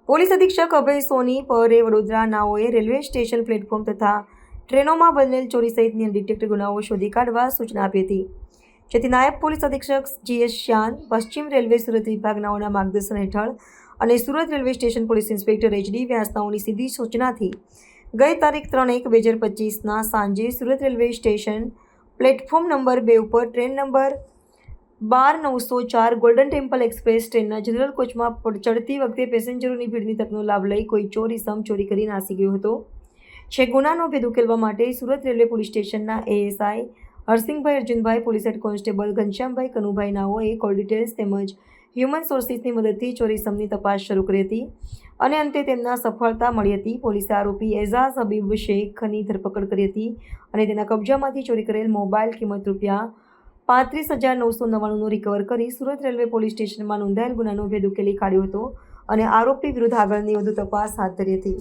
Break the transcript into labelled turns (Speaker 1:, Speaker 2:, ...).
Speaker 1: Police અધિક્ષક અભય સોની પરે Vadodara નાઓએ railway station platform તથા ટ્રેનોમાં બનેલ ચોરી સહિતની અનડિટેક્ટેડ ગુનાઓ શોધી કાઢવા સૂચના આપી હતી, જેથી નાયબ પોલીસ અધિક્ષક GS શાન, પશ્ચિમ રેલવે સુરત વિભાગ નાઓના માર્ગદર્શન હેઠળ અને Surat railway station police inspector HD વ્યાસ નાઓની સીધી સૂચનાથી ગઈ તારીખ 3/1/2025ના સાંજે Surat railway station platform number 2 ઉપર train number 12904 golden temple express ટ્રેનના જનરલ કોચમાં ચડતી વખતે પેસેન્જરોની ભીડની તકનો લાભ લઈ કોઈ ચોર ઇસમ ચોરી કરી નાસી ગયો હતો। જે ગુનાનો ભેદ ઉકેલવા માટે સુરત રેલવે પોલીસ સ્ટેશનના ASI Harsingbhai Arjunbhai, police head constable Ghanshyambhai Kanubhai નાઓએ કોલ ડિટેલ્સ તેમજ હ્યુમન સોર્સિસની મદદથી ચોરી ઇસમની તપાસ શરૂ કરી હતી અને અંતે તેમના સફળતા મળી હતી। પોલીસે આરોપી એઝાઝ હબીબ શેખની ધરપકડ કરી હતી અને તેના કબજામાંથી ચોરી કરેલ મોબાઈલ કિંમત ₹35,999નો રિકવર કરી સુરત રેલવે પોલીસ સ્ટેશનમાં નોંધાયેલ ગુનાનો ભેદ ઉકેલી કાઢ્યો હતો અને આરોપી વિરુદ્ધ આગળની વધુ તપાસ હાથ ધરી હતી।